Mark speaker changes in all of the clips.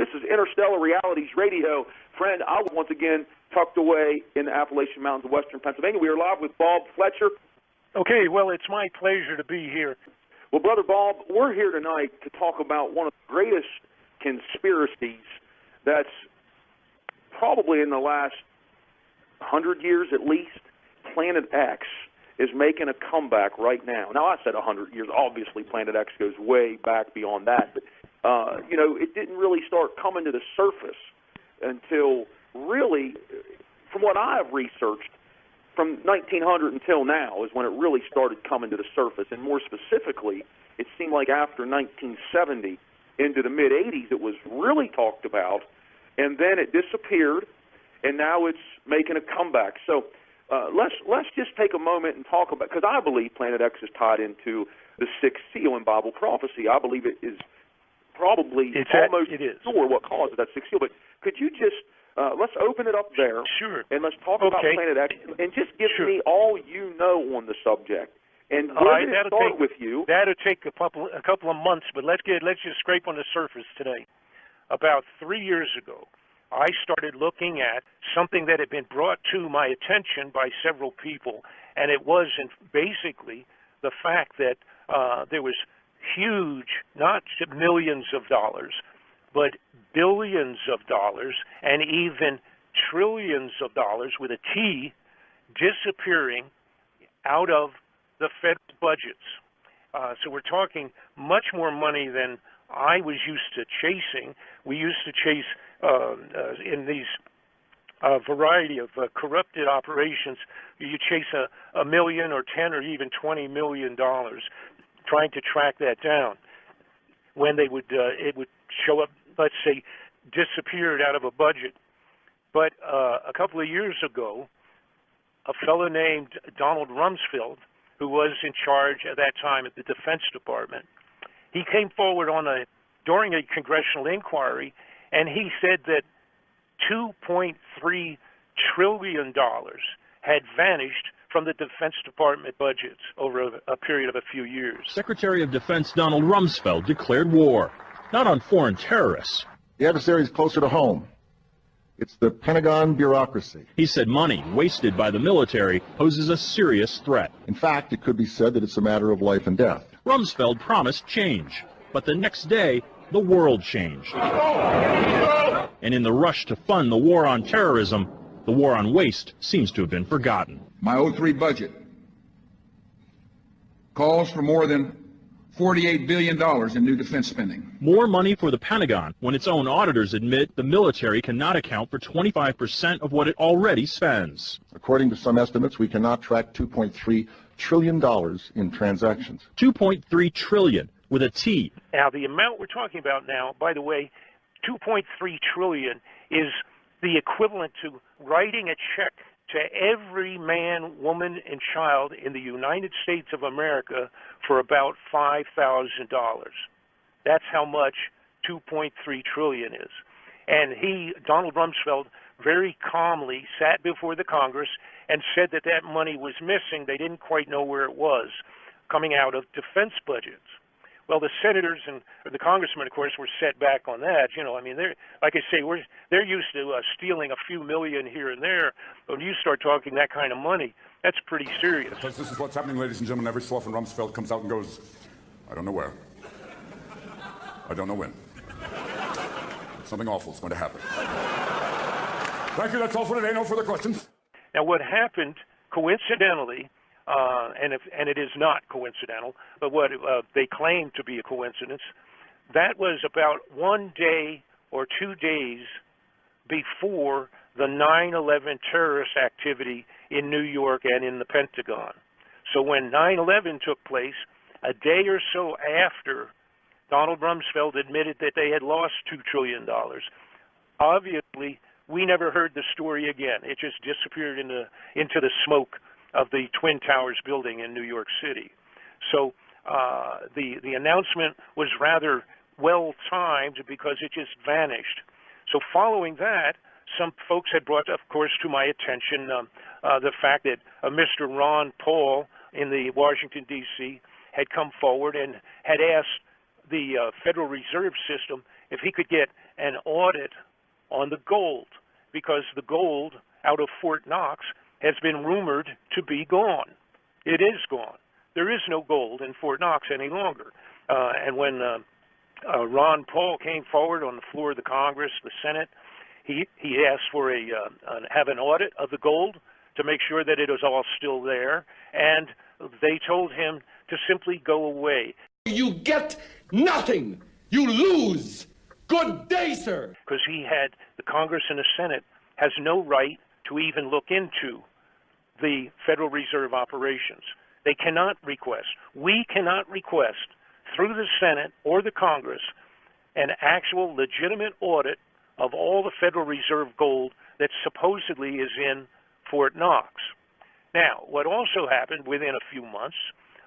Speaker 1: This is Interstellar Realities Radio. Friend, I was once again tucked away in the Appalachian Mountains of western Pennsylvania. We are live with Bob Fletcher.
Speaker 2: Okay, well, it's my pleasure to be here.
Speaker 1: Well, Brother Bob, we're here tonight to talk about one of the greatest conspiracies that's probably in the last 100 years at least. Planet X is making a comeback right now. Now, I said 100 years. Obviously, Planet X goes way back beyond that. But, it didn't really start coming to the surface until really, from what I've researched, from 1900 until now is when it really started coming to the surface. And more specifically, it seemed like after 1970 into the mid-'80s, it was really talked about, and then it disappeared, and now it's making a comeback. So let's just take a moment and talk about, because I believe Planet X is tied into the sixth seal in Bible prophecy. I believe it is probably almost sure what causes that sixth seal. But could you just let's open it up there,
Speaker 2: sure,
Speaker 1: and let's talk about Planet X, and just give me all you know on the subject. And we're going to start with you.
Speaker 2: That'll take a couple of months, but let's just scrape on the surface today. About 3 years ago, I started looking at something that had been brought to my attention by several people, and it was basically the fact that there was huge, not millions of dollars, but billions of dollars and even trillions of dollars with a T disappearing out of the Fed budgets. So we're talking much more money than I was used to chasing. We used to chase in these variety of corrupted operations. You chase a million or 10 or even $20 million trying to track that down. When they would, it would show up, let's say, disappeared out of a budget. But a couple of years ago, a fellow named Donald Rumsfeld, who was in charge at that time at the Defense Department, he came forward during a congressional inquiry, and he said that $2.3 trillion had vanished from the Defense Department budgets over a period of a few years.
Speaker 3: Secretary of Defense Donald Rumsfeld declared war, not on foreign terrorists.
Speaker 4: The adversary is closer to home. It's the Pentagon bureaucracy.
Speaker 3: He said money wasted by the military poses a serious threat.
Speaker 4: In fact, it could be said that it's a matter of life and death.
Speaker 3: Rumsfeld promised change, but the next day, the world changed. And in the rush to fund the war on terrorism, the war on waste seems to have been forgotten.
Speaker 5: My 03 budget calls for more than $48 billion in new defense spending.
Speaker 3: More money for the Pentagon when its own auditors admit the military cannot account for 25% of what it already spends.
Speaker 4: According to some estimates, we cannot track $2.3 trillion in transactions.
Speaker 3: 2.3 trillion with a T.
Speaker 2: Now, the amount we're talking about now, by the way, 2.3 trillion is the equivalent to writing a check to every man, woman, and child in the United States of America for about $5,000. That's how much 2.3 trillion is. And Donald Rumsfeld, very calmly sat before the Congress and said that that money was missing. They didn't quite know where it was, coming out of defense budgets. Well, the senators and the congressmen, of course, were set back on that. They're, like I say, they're used to stealing a few million here and there. But when you start talking that kind of money, that's pretty serious.
Speaker 6: Because this is what's happening, ladies and gentlemen. Every so often, Rumsfeld comes out and goes, I don't know where. I don't know when. But something awful is going to happen. Thank you. That's all for today. No further questions.
Speaker 2: Now, what happened, coincidentally, and it is not coincidental, but what they claim to be a coincidence, that was about 1 day or 2 days before the 9/11 terrorist activity in New York and in the Pentagon. So when 9/11 took place, a day or so after, Donald Rumsfeld admitted that they had lost $2 trillion. Obviously, we never heard the story again. It just disappeared into the smoke of the Twin Towers building in New York City. So the announcement was rather well-timed because it just vanished. So following that, some folks had brought, of course, to my attention the fact that Mr. Ron Paul in the Washington, D.C., had come forward and had asked the Federal Reserve System if he could get an audit on the gold, because the gold out of Fort Knox has been rumored to be gone. It is gone. There is no gold in Fort Knox any longer. And when Ron Paul came forward on the floor of the Congress, the Senate, he asked for have an audit of the gold to make sure that it was all still there, and they told him to simply go away.
Speaker 7: You get nothing. You lose. Good day, sir.
Speaker 2: Because the Congress and the Senate has no right to even look into the Federal Reserve operations. They cannot request. We cannot request through the Senate or the Congress an actual legitimate audit of all the Federal Reserve gold that supposedly is in Fort Knox. Now, what also happened within a few months,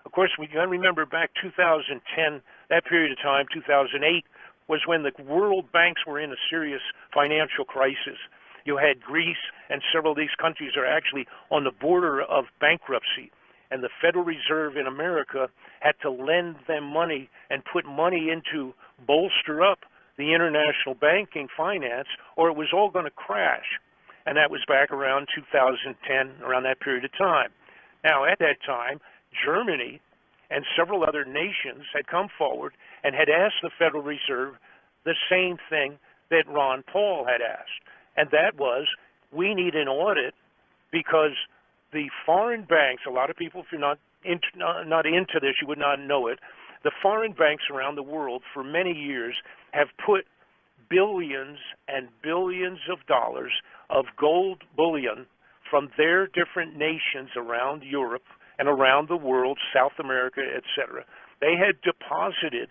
Speaker 2: of course, we got to remember back 2010, that period of time, 2008, was when the world banks were in a serious financial crisis. You had Greece, and several of these countries are actually on the border of bankruptcy. And the Federal Reserve in America had to lend them money and put money into bolster up the international banking finance, or it was all going to crash. And that was back around 2010, around that period of time. Now, at that time, Germany and several other nations had come forward and had asked the Federal Reserve the same thing that Ron Paul had asked. And that was, we need an audit because the foreign banks, a lot of people, if you're not into this, you would not know it, the foreign banks around the world for many years have put billions and billions of dollars of gold bullion from their different nations around Europe and around the world, South America, etc. They had deposited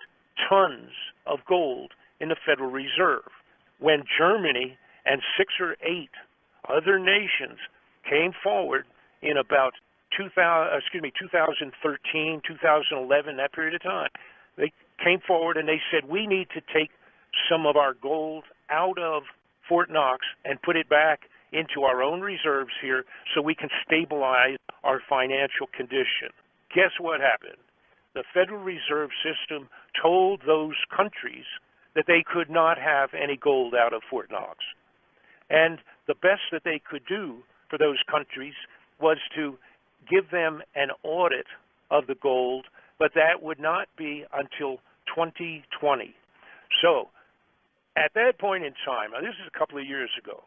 Speaker 2: tons of gold in the Federal Reserve. When Germany and 6 or 8 other nations came forward in about 2013, 2011, that period of time, they came forward and they said, we need to take some of our gold out of Fort Knox and put it back into our own reserves here so we can stabilize our financial condition. Guess what happened? The Federal Reserve System told those countries that they could not have any gold out of Fort Knox. And the best that they could do for those countries was to give them an audit of the gold, but that would not be until 2020. So at that point in time, now this is a couple of years ago,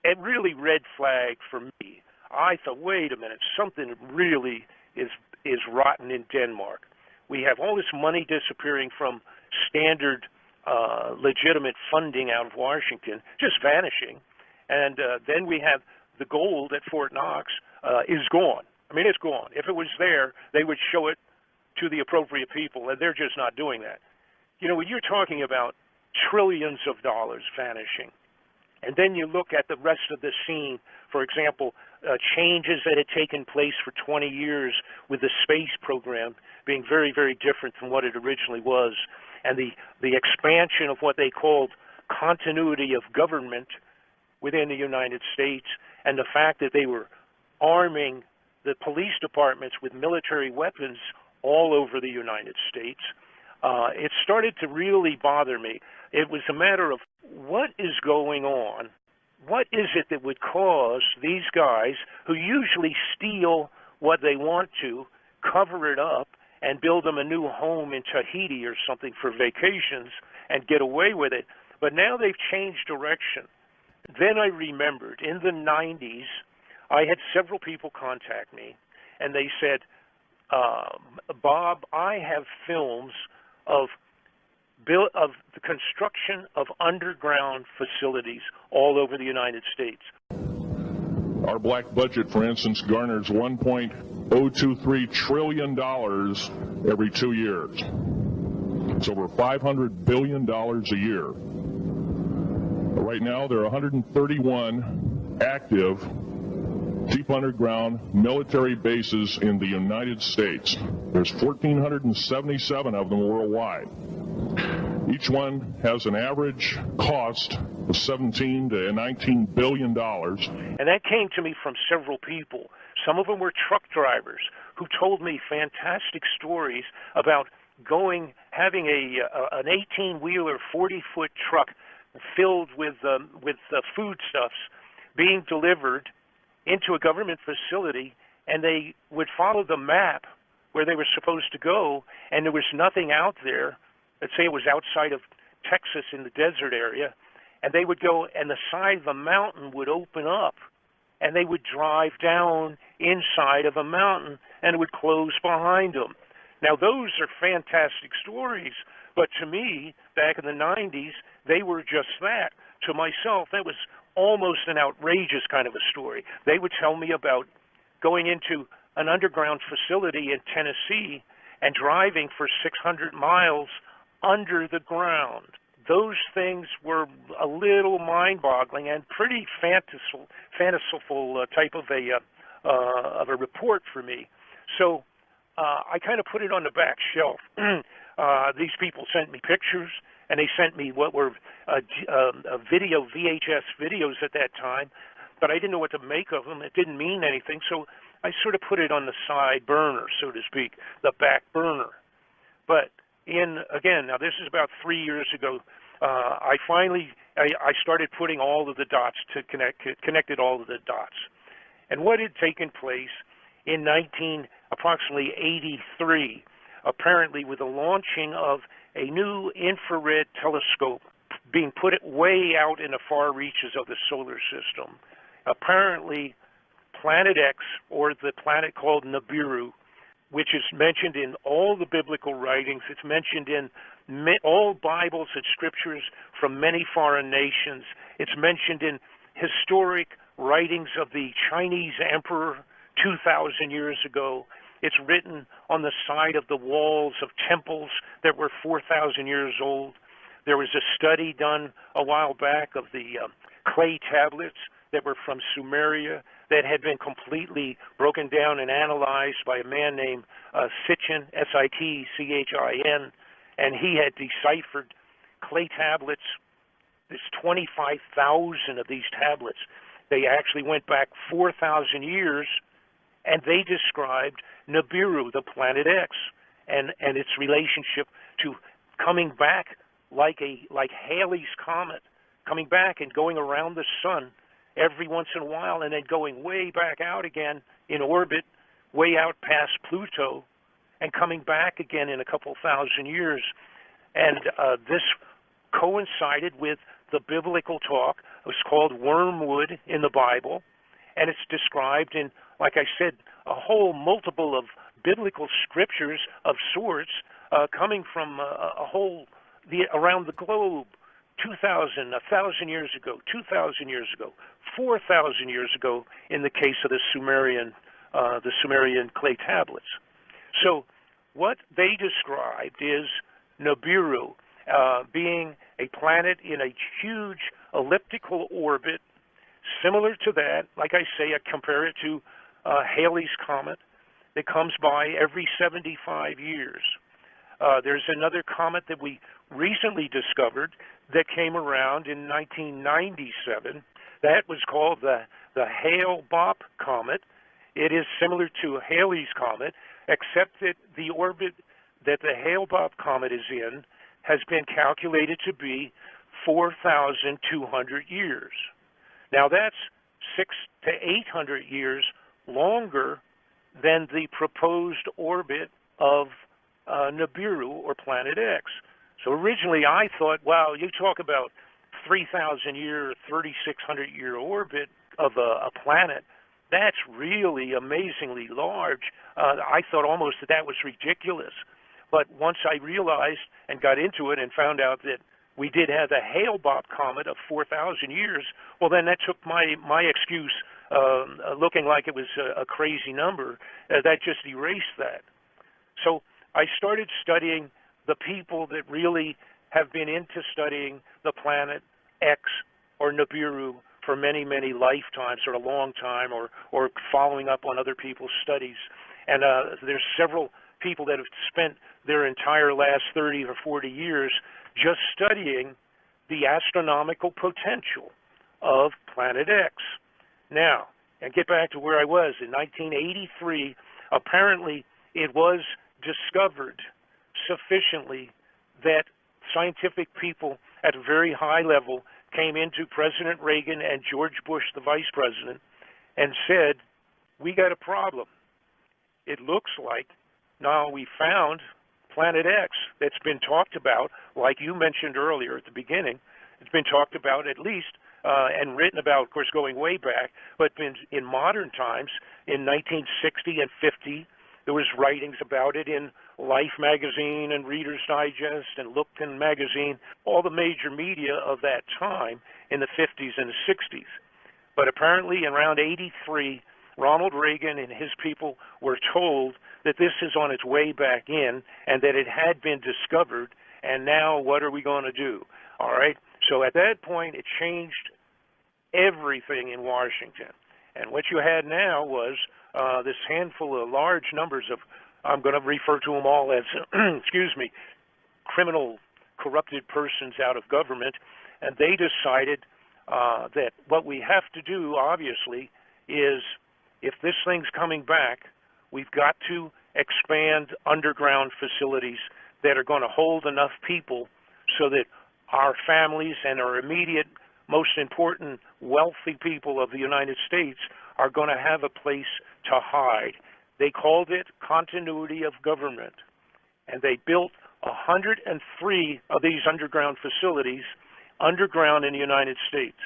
Speaker 2: it really red flagged for me. I thought, wait a minute, something really is rotten in Denmark. We have all this money disappearing from standard legitimate funding out of Washington, just vanishing. And then we have the gold at Fort Knox is gone. I mean, it's gone. If it was there, they would show it to the appropriate people, and they're just not doing that. You know, when you're talking about trillions of dollars vanishing, and then you look at the rest of the scene, for example, changes that had taken place for 20 years with the space program being very, very different from what it originally was, and the expansion of what they called continuity of government within the United States, and the fact that they were arming the police departments with military weapons all over the United States, it started to really bother me. It was a matter of what is going on? What is it that would cause these guys, who usually steal what they want to, cover it up, and build them a new home in Tahiti or something for vacations and get away with it? But now they've changed direction. Then I remembered in the 90s, I had several people contact me, and they said, Bob, I have films of the construction of underground facilities all over the United States.
Speaker 8: Our black budget, for instance, garners $1.023 trillion every 2 years. It's over $500 billion a year. Right now, there are 131 active deep underground military bases in the United States. There's 1,477 of them worldwide. Each one has an average cost of $17 to $19 billion.
Speaker 2: And that came to me from several people. Some of them were truck drivers who told me fantastic stories about going having an 18-wheeler, 40-foot truck filled with foodstuffs being delivered into a government facility, and they would follow the map where they were supposed to go, and there was nothing out there. Let's say it was outside of Texas in the desert area, and they would go, and the side of the mountain would open up, and they would drive down inside of a mountain, and it would close behind them. Now, those are fantastic stories, but to me, back in the 90s, they were just that. To myself, that was almost an outrageous kind of a story. They would tell me about going into an underground facility in Tennessee and driving for 600 miles under the ground. Those things were a little mind-boggling and pretty fanciful type of a report for me. So I kind of put it on the back shelf. These people sent me pictures, and they sent me what were VHS videos at that time, but I didn't know what to make of them. It didn't mean anything, so I sort of put it on the side burner, so to speak, the back burner. But again, now this is about 3 years ago, I started putting all of the dots connected all of the dots. And what had taken place in approximately 83, apparently with the launching of a new infrared telescope being put way out in the far reaches of the solar system. Apparently, Planet X, or the planet called Nibiru, which is mentioned in all the biblical writings, it's mentioned in all Bibles and scriptures from many foreign nations. It's mentioned in historic writings of the Chinese emperor 2,000 years ago. It's written on the side of the walls of temples that were 4,000 years old. There was a study done a while back of the clay tablets that were from Sumeria that had been completely broken down and analyzed by a man named Sitchin, S-I-T-C-H-I-N, and he had deciphered clay tablets. There's 25,000 of these tablets. They actually went back 4,000 years, and they described Nibiru, the planet X, and its relationship to coming back like Halley's Comet, coming back and going around the sun every once in a while, and then going way back out again in orbit, way out past Pluto, and coming back again in a couple thousand years. And this coincided with the biblical talk. It was called wormwood in the Bible, and it's described in, like I said, a whole multiple of biblical scriptures of sorts coming from around the globe. 2,000, 1,000 years ago, 2,000 years ago, 4,000 years ago in the case of the Sumerian clay tablets. So what they described is Nibiru being a planet in a huge elliptical orbit, similar to that. Like I say, I compare it to Halley's Comet that comes by every 75 years. There's another comet that we recently discovered that came around in 1997. That was called the Hale-Bopp comet. It is similar to Halley's Comet, except that the orbit that the Hale-Bopp comet is in has been calculated to be 4,200 years. Now that's 600 to 800 years longer than the proposed orbit of Nibiru, or Planet X. So originally I thought, wow, you talk about 3,000-year, 3,600-year orbit of a planet. That's really amazingly large. I thought almost that was ridiculous. But once I realized and got into it and found out that we did have the Hale-Bopp comet of 4,000 years, well, then that took my excuse, looking like it was a crazy number, that just erased that. So I started studying the people that really have been into studying the planet X or Nibiru for many, many lifetimes, or a long time, or following up on other people's studies. And there's several people that have spent their entire last 30 or 40 years just studying the astronomical potential of Planet X. Now, and get back to where I was, in 1983, apparently it was discovered sufficiently that scientific people at a very high level came into President Reagan and George Bush, the vice president, and said, we got a problem. It looks like now we found Planet X that's been talked about, like you mentioned earlier at the beginning. It's been talked about at least and written about, of course, going way back, but been in modern times, in 1960 and 50, there was writings about it in Life magazine and Reader's Digest and Lookton magazine, all the major media of that time in the 50s and the 60s. But apparently around 83, Ronald Reagan and his people were told that this is on its way back in and that it had been discovered, and now what are we going to do? All right? So at that point, it changed everything in Washington. And what you had now was this handful of large numbers of, I'm going to refer to them all as, excuse me, criminal, corrupted persons out of government, and they decided that what we have to do, obviously, is if this thing's coming back, we've got to expand underground facilities that are going to hold enough people so that our families and our immediate, most important, wealthy people of the United States are going to have a place to hide. They called it continuity of government, and they built 103 of these underground facilities underground in the United States.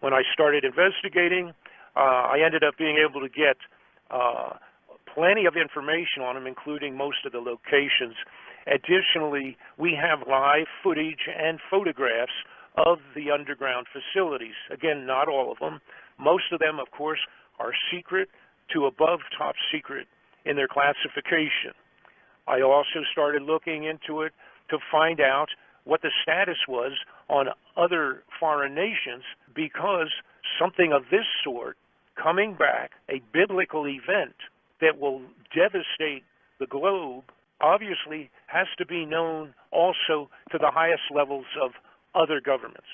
Speaker 2: When I started investigating, I ended up being able to get plenty of information on them, including most of the locations. Additionally, we have live footage and photographs of the underground facilities. Again, not all of them. Most of them, of course, are secret to above top secret in their classification. I also started looking into it to find out what the status was on other foreign nations, because something of this sort coming back, a biblical event that will devastate the globe, obviously has to be known also to the highest levels of other governments.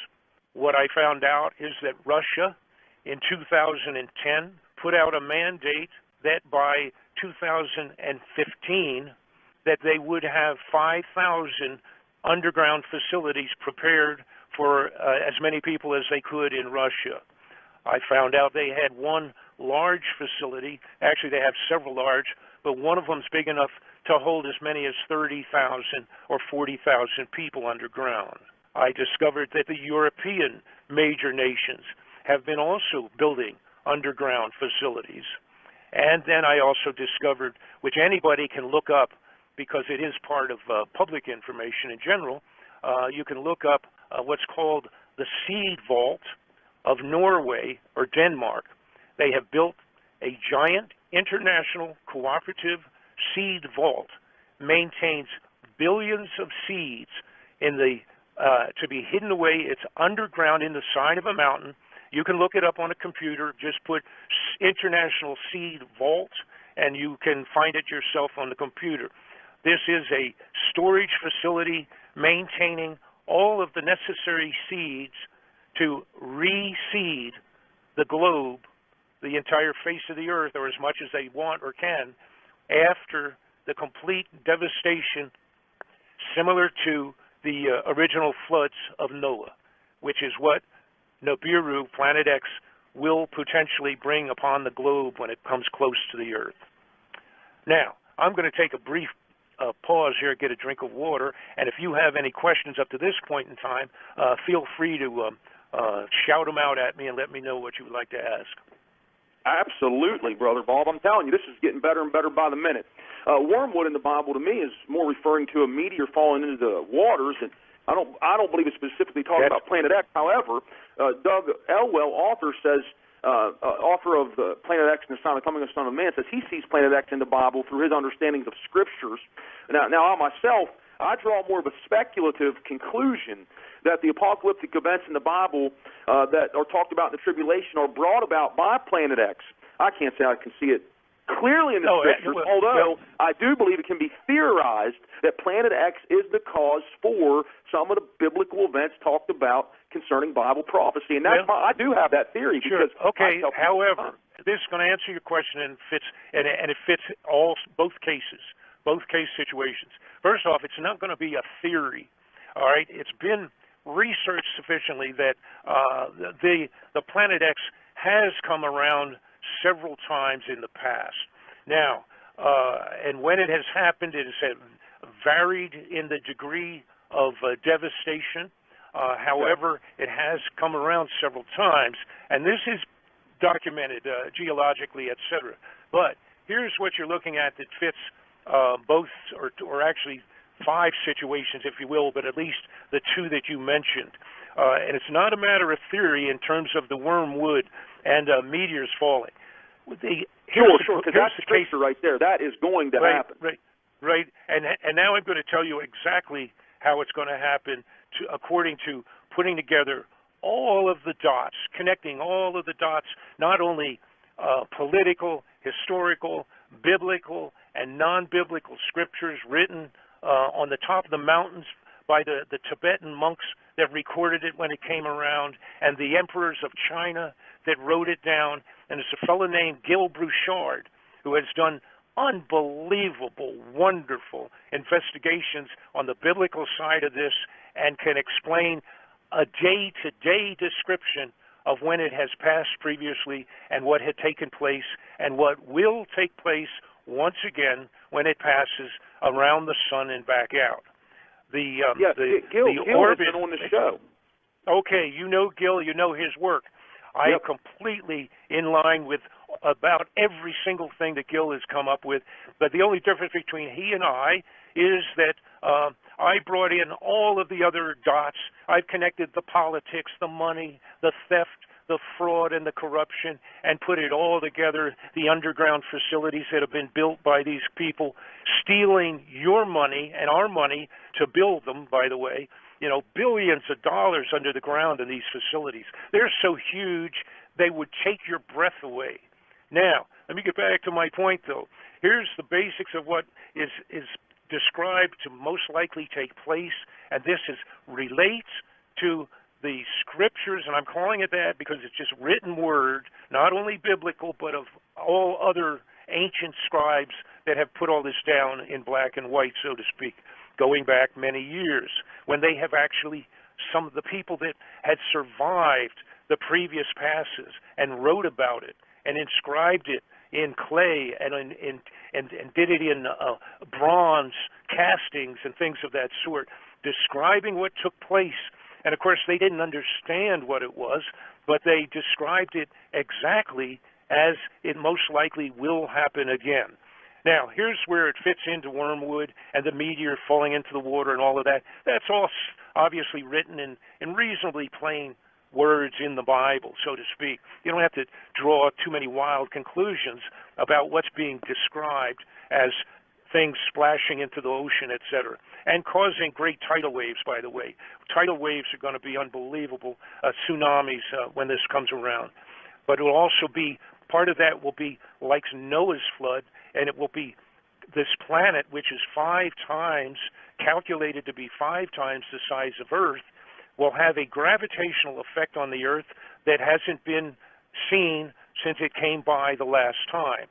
Speaker 2: What I found out is that Russia in 2010 put out a mandate that by 2015 that they would have 5,000 underground facilities prepared for as many people as they could in Russia. I found out they had one large facility. Actually, they have several large, but one of them's big enough to hold as many as 30,000 or 40,000 people underground. I discovered that the European major nations have been also building underground facilities. And then I also discovered, which anybody can look up because it is part of public information in general, you can look up what's called the Seed Vault of Norway or Denmark. They have built a giant international cooperative seed vault, maintains billions of seeds in the to be hidden away. It's underground in the side of a mountain. You can look it up on a computer. Just put International Seed Vault, and you can find it yourself on the computer. This is a storage facility maintaining all of the necessary seeds to reseed the globe, the entire face of the earth, or as much as they want or can, after the complete devastation similar to the original floods of Noah, which is what Nibiru, Planet X, will potentially bring upon the globe when it comes close to the earth. Now, I'm going to take a brief pause here, get a drink of water, and if you have any questions up to this point in time, feel free to shout them out at me and let me know what you would like to ask.
Speaker 1: Absolutely, Brother Bob. I'm telling you, this is getting better and better by the minute. Wormwood in the Bible to me is more referring to a meteor falling into the waters, and I don't believe it's specifically talking about Planet X. However, Doug Elwell, author, says, author of Planet X and the Sign of the Coming of the Son of Man, says he sees Planet X in the Bible through his understandings of Scriptures. Now I myself, I draw more of a speculative conclusion that the apocalyptic events in the Bible that are talked about in the tribulation are brought about by Planet X. I can't say I can see it clearly in the Scriptures, although I do believe it can be theorized that Planet X is the cause for some of the biblical events talked about concerning Bible prophecy. And that's I do have that theory.
Speaker 2: Sure. Okay. However, this is going to answer your question, and it fits both cases. both case situations. First off, it's not going to be a theory. All right, it's been researched sufficiently that the Planet X has come around several times in the past. Now, and when it has happened, it has varied in the degree of devastation. However, it has come around several times, and this is documented geologically, etc. But here's what you're looking at that fits both, or actually 5 situations, if you will, but at least the 2 that you mentioned. And it's not a matter of theory in terms of the wormwood and meteors falling.
Speaker 1: Sure, because that's the case right there. That is going to happen.
Speaker 2: Right. And now I'm going to tell you exactly how it's going to happen according to putting together all of the dots, connecting all of the dots, not only political, historical, biblical, and non-biblical scriptures written on the top of the mountains by the Tibetan monks that recorded it when it came around, and the emperors of China that wrote it down. And it's a fellow named Gil Brouchard who has done unbelievable, wonderful investigations on the biblical side of this and can explain a day-to-day description of when it has passed previously and what had taken place and what will take place once again when it passes around the sun and back out.
Speaker 1: Gil
Speaker 2: orbit,
Speaker 1: has been on the show.
Speaker 2: Okay, you know Gil, you know his work. I am completely in line with about every single thing that Gil has come up with, but the only difference between he and I is that I brought in all of the other dots. I've connected the politics, the money, the theft, the fraud, and the corruption, and put it all together, the underground facilities that have been built by these people, stealing your money and our money to build them, by the way. You know, billions of dollars under the ground in these facilities. They're so huge, they would take your breath away. Now, let me get back to my point, though. Here's the basics of what is described to most likely take place, and this relates to the scriptures, and I'm calling it that because it's just written word, not only biblical, but of all other ancient scribes that have put all this down in black and white, so to speak, going back many years, when they have actually, some of the people that had survived the previous passes and wrote about it and inscribed it in clay and did it in bronze castings and things of that sort, describing what took place. And of course, they didn't understand what it was, but they described it exactly as it most likely will happen again. Now, here's where it fits into wormwood and the meteor falling into the water and all of that. That's all obviously written in reasonably plain words in the Bible, so to speak. You don't have to draw too many wild conclusions about what's being described as things splashing into the ocean, etc., and causing great tidal waves, by the way. Tidal waves are going to be unbelievable, tsunamis when this comes around. But it will also be, part of that will be like Noah's flood, and it will be this planet, which is 5 times, calculated to be 5 times the size of Earth, will have a gravitational effect on the Earth that hasn't been seen since it came by the last time.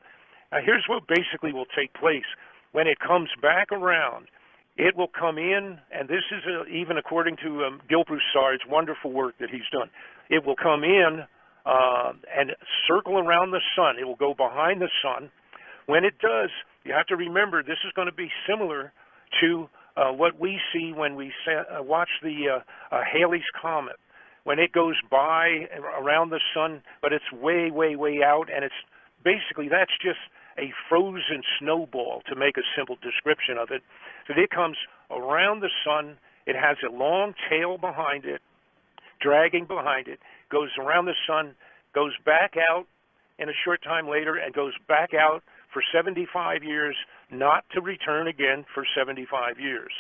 Speaker 2: Now, here's what basically will take place. When it comes back around, it will come in, and this is even according to Gil Brouchard's wonderful work that he's done. It will come in and circle around the sun. It will go behind the sun. When it does, you have to remember this is going to be similar to what we see when we watch the Halley's Comet. When it goes by around the sun, but it's way, way, way out, and it's basically, that's just a frozen snowball, to make a simple description of it. So it comes around the sun. It has a long tail behind it, dragging behind it, goes around the sun, goes back out in a short time later, and goes back out for 75 years, not to return again for 75 years.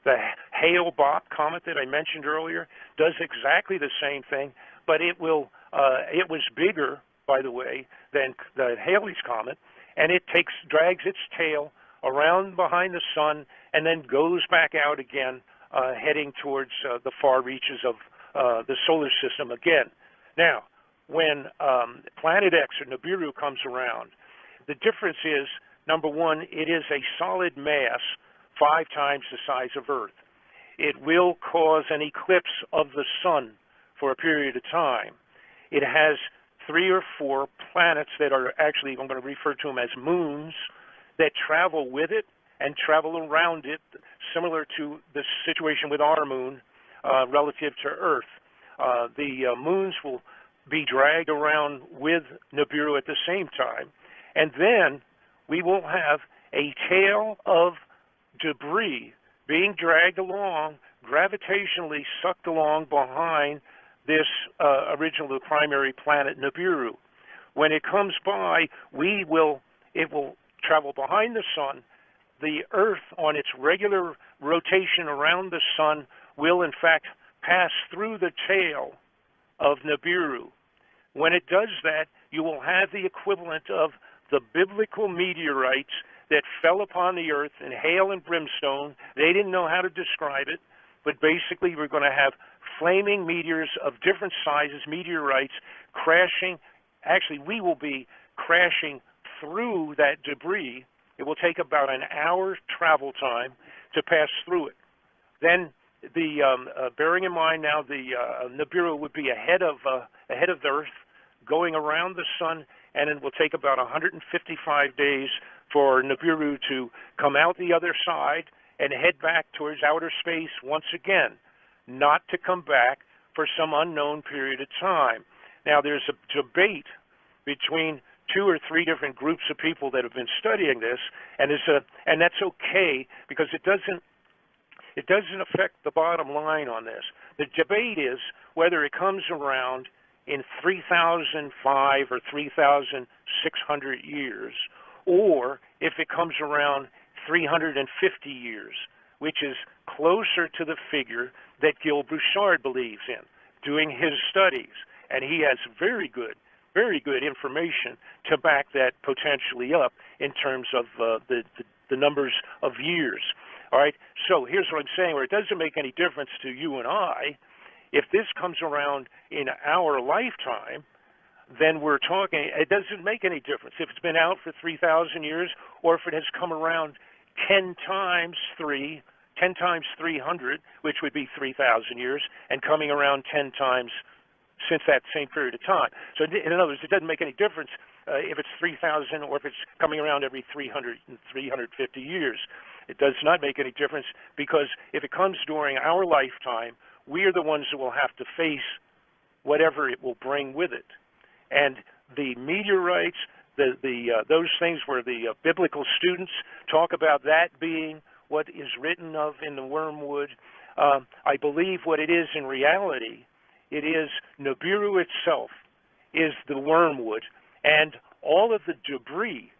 Speaker 2: The Hale-Bopp comet that I mentioned earlier does exactly the same thing, but it was bigger, by the way, than the Halley's Comet, and it drags its tail around behind the sun and then goes back out again, heading towards the far reaches of the solar system again. Now, when Planet X or Nibiru comes around, the difference is Number one, it is a solid mass 5 times the size of Earth. It will cause an eclipse of the sun for a period of time. It has 3 or 4 planets that are actually, I'm going to refer to them as moons, that travel with it and travel around it, similar to the situation with our moon relative to Earth. The moons will be dragged around with Nibiru at the same time, and then we will have a tail of debris being dragged along, gravitationally sucked along behind this original primary planet Nibiru. When it comes by, it will travel behind the sun. The Earth, on its regular rotation around the sun, will in fact pass through the tail of Nibiru. When it does that, you will have the equivalent of the biblical meteorites that fell upon the Earth in hail and brimstone. They didn't know how to describe it, but basically we're going to have flaming meteors of different sizes, meteorites, crashing. Actually, we will be crashing through that debris. It will take about an hour's travel time to pass through it. Then, bearing in mind now, the Nibiru would be ahead of the Earth, going around the sun, and it will take about 155 days for Nibiru to come out the other side and head back towards outer space once again, not to come back for some unknown period of time. Now, there's a debate between 2 or 3 different groups of people that have been studying this, and that's okay, because it doesn't affect the bottom line on this. The debate is whether it comes around in 3,005 or 3,600 years, or if it comes around 350 years, which is closer to the figure that Gil Bouchard believes in, doing his studies. And he has very good information to back that potentially up in terms of the numbers of years. All right, so here's what I'm saying, where it doesn't make any difference to you and I. If this comes around in our lifetime, then we're talking, it doesn't make any difference if it's been out for 3,000 years or if it has come around 10 times 300, which would be 3,000 years, and coming around 10 times since that same period of time. So in other words, it doesn't make any difference if it's 3,000 or if it's coming around every 300 and 350 years. It does not make any difference, because if it comes during our lifetime, we are the ones who will have to face whatever it will bring with it. And the meteorites, those things where the biblical students talk about that being what is written of in the wormwood, I believe what it is in reality, it is Nibiru itself is the wormwood, and all of the debris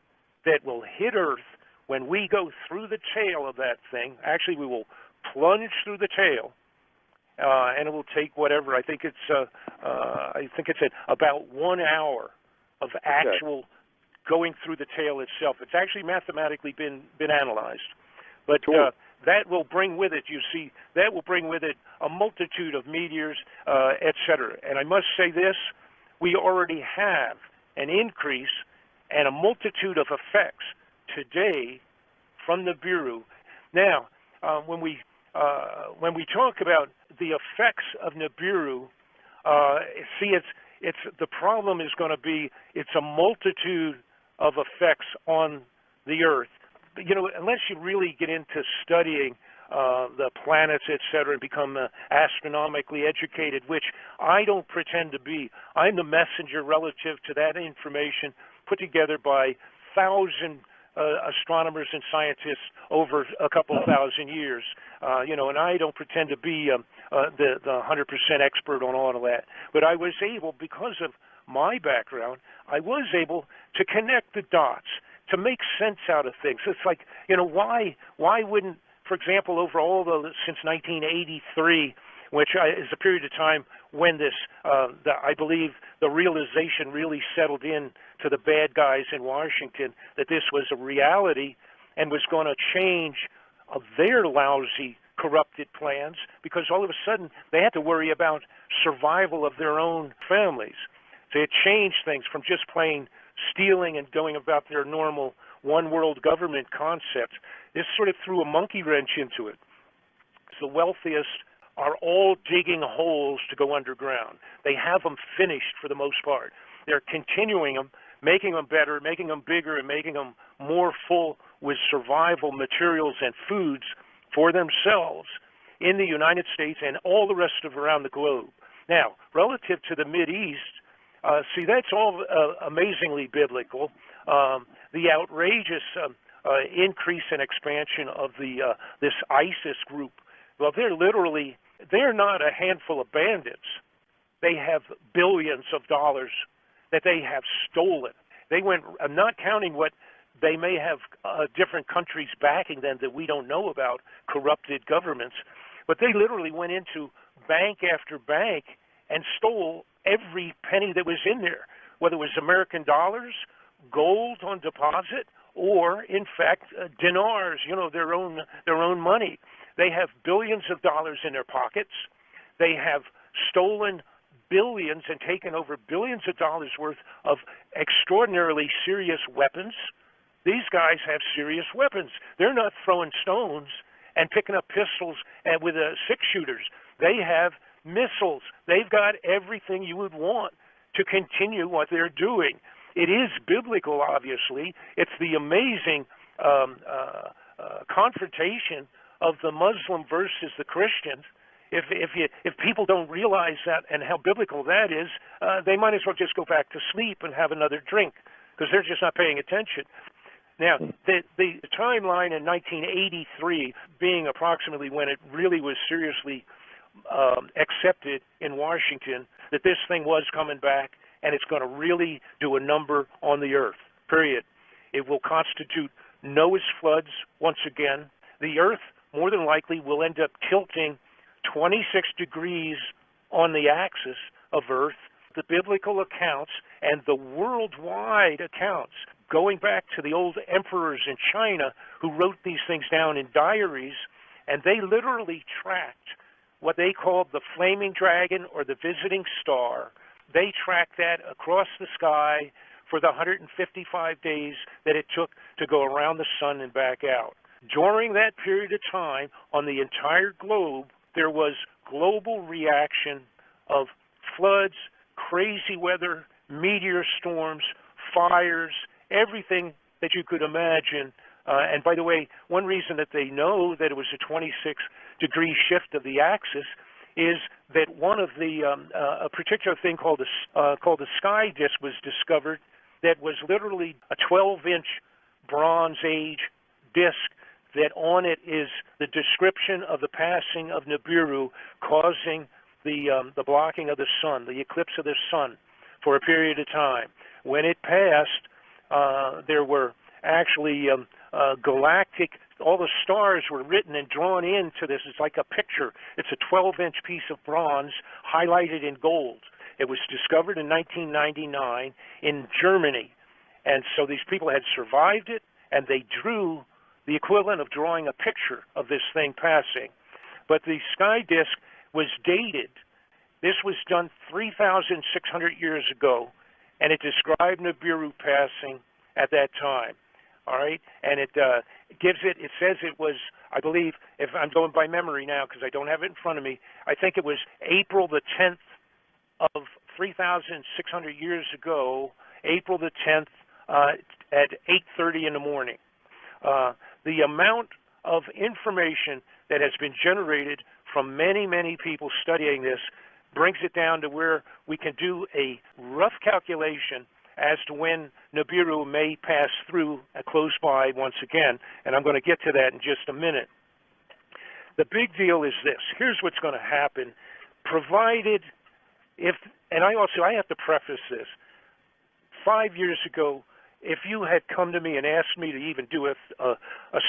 Speaker 2: that will hit Earth when we go through the tail of that thing. Actually, we will plunge through the tail, and it will take whatever. I think it's about 1 hour of actual going through the tail itself. It's actually mathematically been analyzed, but that will bring with it. You see, that will bring with it a multitude of meteors, etc. And I must say this: we already have an increase and a multitude of effects today from Nibiru. Now, when we talk about the effects of Nibiru, see, it's the problem is going to be it's a multitude of effects on the Earth. You know, unless you really get into studying the planets, etc., and become astronomically educated, which I don't pretend to be. I'm the messenger relative to that information put together by 1,000 astronomers and scientists over a couple of thousand years, and I don't pretend to be the 100% expert on all of that. But I was able, because of my background, I was able to connect the dots, to make sense out of things. It's like, why wouldn't, for example, since 1983, which is a period of time when this, I believe, the realization really settled in to the bad guys in Washington that this was a reality and was going to change their lousy, corrupted plans, because all of a sudden they had to worry about survival of their own families. So it changed things from just plain stealing and going about their normal one world government concept, this sort of threw a monkey wrench into it. The wealthiest are all digging holes to go underground. They have them finished for the most part. They're continuing them, making them better, making them bigger, and making them more full with survival materials and foods for themselves in the United States and all the rest of around the globe. Now, relative to the Mideast, see, that's all amazingly biblical. The outrageous increase and expansion of this ISIS group. Well, they're not a handful of bandits. They have billions of dollars that they have stolen. They went, I'm not counting what they may have different countries backing them that we don't know about, corrupted governments, but they literally went into bank after bank and stole every penny that was in there, whether it was American dollars, gold on deposit, or in fact dinars, their own money. They have billions of dollars in their pockets. They have stolen billions and taken over billions of dollars worth of extraordinarily serious weapons. These guys have serious weapons. They're not throwing stones and picking up pistols and with six-shooters. They have missiles. They've got everything you would want to continue what they're doing. It is biblical, obviously. It's the amazing confrontation of the Muslim versus the Christians. If people don't realize that and how biblical that is, they might as well just go back to sleep and have another drink because they're just not paying attention. Now, the timeline in 1983 being approximately when it really was seriously accepted in Washington that this thing was coming back and it's going to really do a number on the earth, period. It will constitute Noah's floods once again. The earth, more than likely, will end up tilting 26 degrees on the axis of Earth. The biblical accounts and the worldwide accounts, going back to the old emperors in China who wrote these things down in diaries, and they literally tracked what they called the flaming dragon or the visiting star. They tracked that across the sky for the 155 days that it took to go around the sun and back out. During that period of time, on the entire globe, there was global reaction of floods, crazy weather, meteor storms, fires, everything that you could imagine. And by the way, one reason that they know that it was a 26-degree shift of the axis is that one of the a particular thing called the sky disk was discovered that was literally a 12-inch Bronze Age disk that on it is the description of the passing of Nibiru causing the blocking of the sun, the eclipse of the sun for a period of time. When it passed, there were actually galactic, all the stars were written and drawn into this. It's like a picture. It's a 12-inch piece of bronze highlighted in gold. It was discovered in 1999 in Germany. And so these people had survived it, and they drew the equivalent of drawing a picture of this thing passing. But the sky disk was dated. This was done 3,600 years ago, and it described Nibiru passing at that time. All right, and it says it was, I believe, if I'm going by memory now because I don't have it in front of me, I think it was April the 10th of 3,600 years ago, April the 10th at 8:30 in the morning. The amount of information that has been generated from many, many people studying this brings it down to where we can do a rough calculation as to when Nibiru may pass through close by once again, and I'm going to get to that in just a minute. The big deal is this. Here's what's going to happen, provided if, and I have to preface this, 5 years ago, if you had come to me and asked me to even do a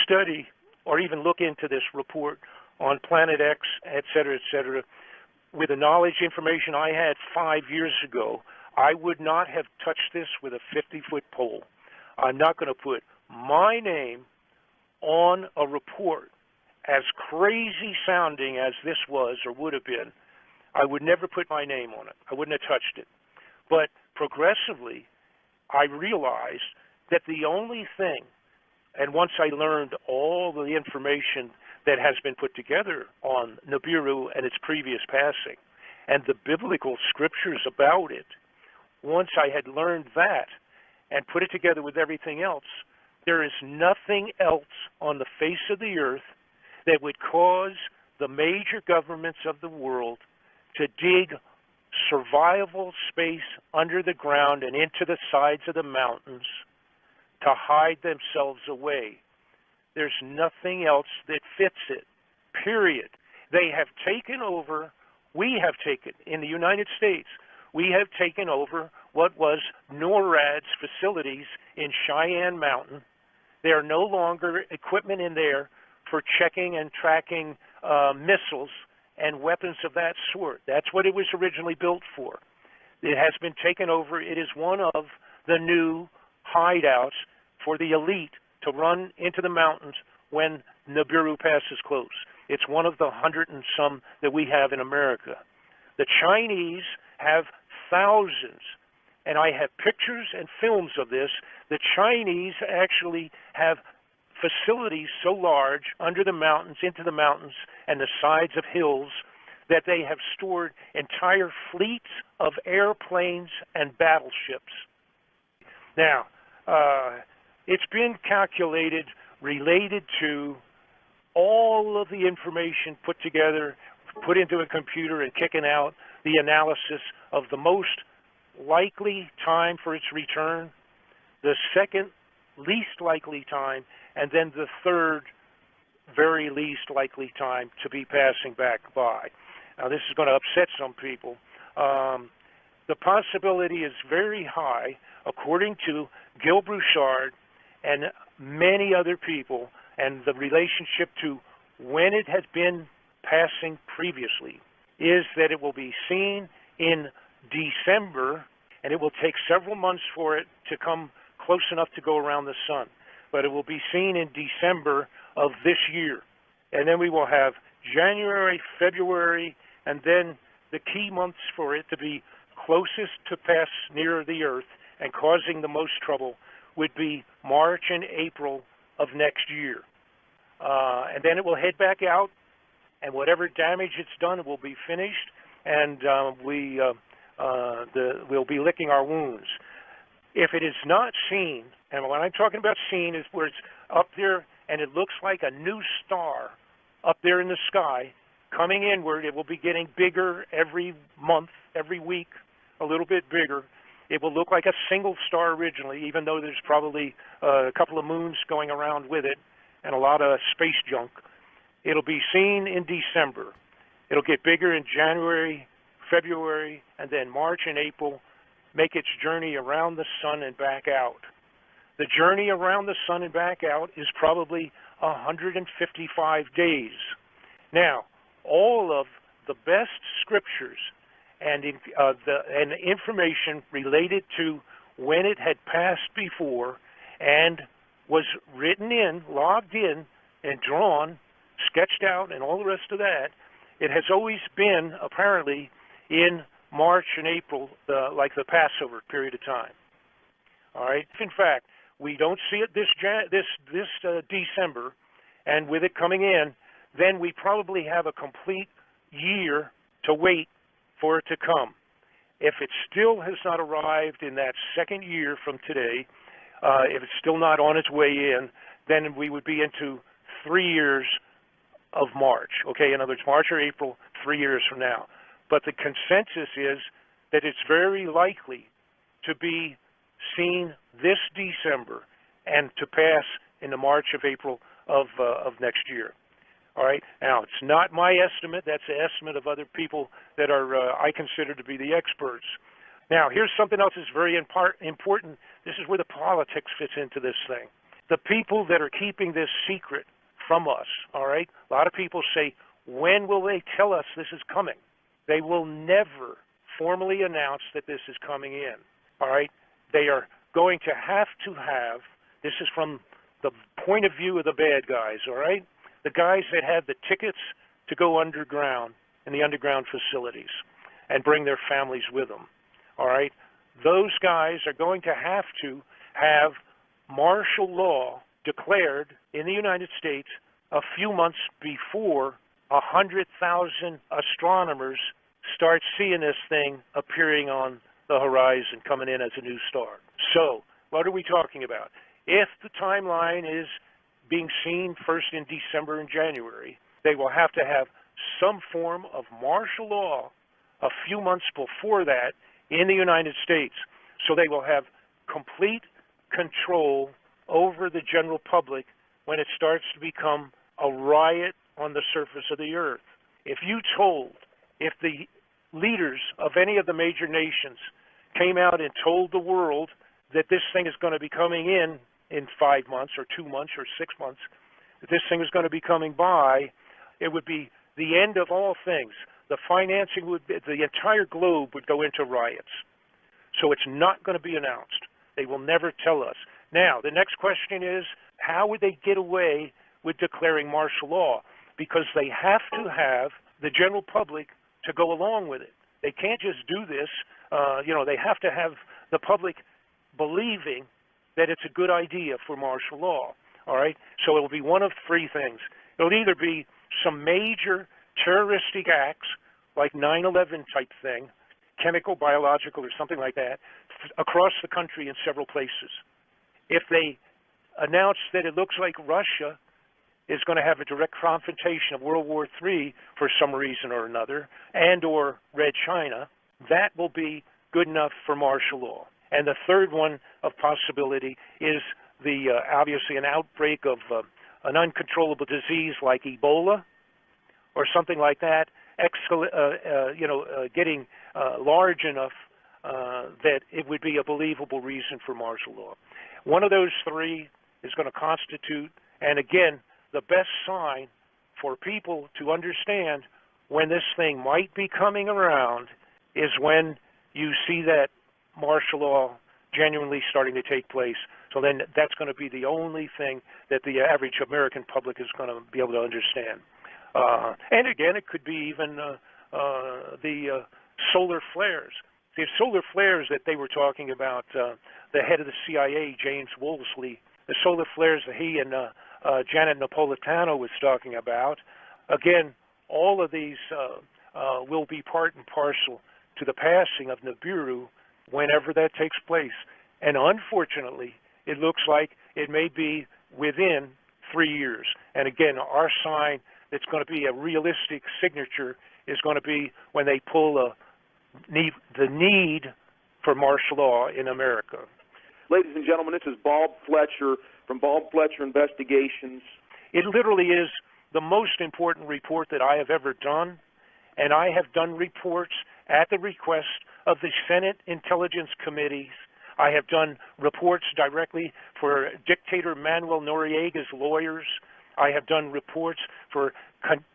Speaker 2: study or even look into this report on Planet X, et cetera, with the knowledge information I had 5 years ago, I would not have touched this with a 50-foot pole. I'm not going to put my name on a report as crazy sounding as this was or would have been. I would never put my name on it. I wouldn't have touched it. But progressively, I realized that the only thing And once I learned all the information that has been put together on Nibiru and its previous passing, and the biblical scriptures about it, once I had learned that and put it together with everything else, there is nothing else on the face of the earth that would cause the major governments of the world to dig survival space under the ground and into the sides of the mountains to hide themselves away. There's nothing else that fits it, period. They have taken over, we have taken, in the United States, we have taken over what was NORAD's facilities in Cheyenne Mountain. There are no longer equipment in there for checking and tracking missiles and weapons of that sort. That's what it was originally built for. It has been taken over. It is one of the new hideouts for the elite to run into the mountains when Nibiru passes close. It's one of the 100 and some that we have in America. The Chinese have thousands, and I have pictures and films of this. The Chinese actually have facilities so large under the mountains, into the mountains, and the sides of hills that they have stored entire fleets of airplanes and battleships. Now, it's been calculated, related to all of the information put together, put into a computer and kicking out the analysis of the most likely time for its return, the second least likely time, and then the third very least likely time to be passing back by. Now, this is going to upset some people. The possibility is very high, according to Gil Broussard and many other people, and the relationship to when it has been passing previously, is that it will be seen in December, and it will take several months for it to come close enough to go around the sun. But it will be seen in December of this year. And then we will have January, February, and then the key months for it to be closest to pass near the Earth and causing the most trouble would be March and April of next year. And then it will head back out, and whatever damage it's done, it will be finished, and we'll be licking our wounds. If it is not seen, and what I'm talking about seen is where it's up there and it looks like a new star up there in the sky coming inward, it will be getting bigger every month, every week, a little bit bigger. It will look like a single star originally, even though there's probably a couple of moons going around with it and a lot of space junk. It'll be seen in December. It'll get bigger in January, February, and then March and April, make its journey around the sun and back out. The journey around the sun and back out is probably 155 days. Now, all of the best scriptures and information related to when it had passed before and was written in, logged in, and drawn, sketched out, and all the rest of that, it has always been, apparently, in March and April, like the Passover period of time. All right? In fact, we don't see it this December, and with it coming in, then we probably have a complete year to wait for it to come. If it still has not arrived in that second year from today, if it's still not on its way in, then we would be into 3 years of March. Okay, in other words, March or April, 3 years from now. But the consensus is that it's very likely to be seen this December and to pass in the March of April of next year. All right. Now, it's not my estimate. That's the estimate of other people that are I consider to be the experts. Now, here's something else that's very important. This is where the politics fits into this thing. The people that are keeping this secret from us, all right, a lot of people say, when will they tell us this is coming? They will never formally announce that this is coming in, all right? They are going to have, this is from the point of view of the bad guys, all right? The guys that have the tickets to go underground in the underground facilities and bring their families with them, all right? Those guys are going to have martial law declared in the United States a few months before 100,000 astronomers start seeing this thing appearing on the horizon, coming in as a new star. So, what are we talking about? If the timeline is being seen first in December and January, they will have to have some form of martial law a few months before that in the United States. So they will have complete control over the general public when it starts to become a riot on the surface of the earth. If the leaders of any of the major nations came out and told the world that this thing is going to be coming in 5 months or 2 months or 6 months, that this thing is going to be coming by, it would be the end of all things. The financing would be, the entire globe would go into riots. So it's not going to be announced. They will never tell us. Now, the next question is, how would they get away with declaring martial law? Because they have to have the general public to go along with it. They can't just do this. They have to have the public believing that it's a good idea for martial law. All right? So it'll be one of three things. It'll either be some major terroristic acts, like 9/11 type thing, chemical, biological, or something like that, across the country in several places. If they announce that it looks like Russia is going to have a direct confrontation of World War III for some reason or another, and or Red China, that will be good enough for martial law. And the third one of possibility is obviously an outbreak of an uncontrollable disease like Ebola or something like that, getting large enough that it would be a believable reason for martial law. One of those three is going to constitute, and again, the best sign for people to understand when this thing might be coming around is when you see that martial law genuinely starting to take place. So then that's going to be the only thing that the average American public is going to be able to understand. And again, it could be even the solar flares. The solar flares that they were talking about, the head of the CIA, James Woolsey, the solar flares that he and Janet Napolitano was talking about, again, all of these will be part and parcel to the passing of Nibiru whenever that takes place. And unfortunately, it looks like it may be within 3 years. And again, our sign that's going to be a realistic signature is going to be when they pull the need for martial law in America.
Speaker 1: Ladies and gentlemen, this is Bob Fletcher from Bob Fletcher Investigations.
Speaker 2: It literally is the most important report that I have ever done, and I have done reports at the request of the Senate Intelligence Committees. I have done reports directly for dictator Manuel Noriega's lawyers. I have done reports for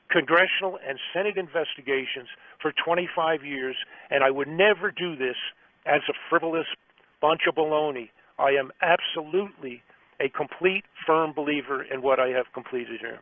Speaker 2: congressional and Senate investigations for 25 years, and I would never do this as a frivolous bunch of baloney. I am absolutely a complete, firm believer in what I have completed here.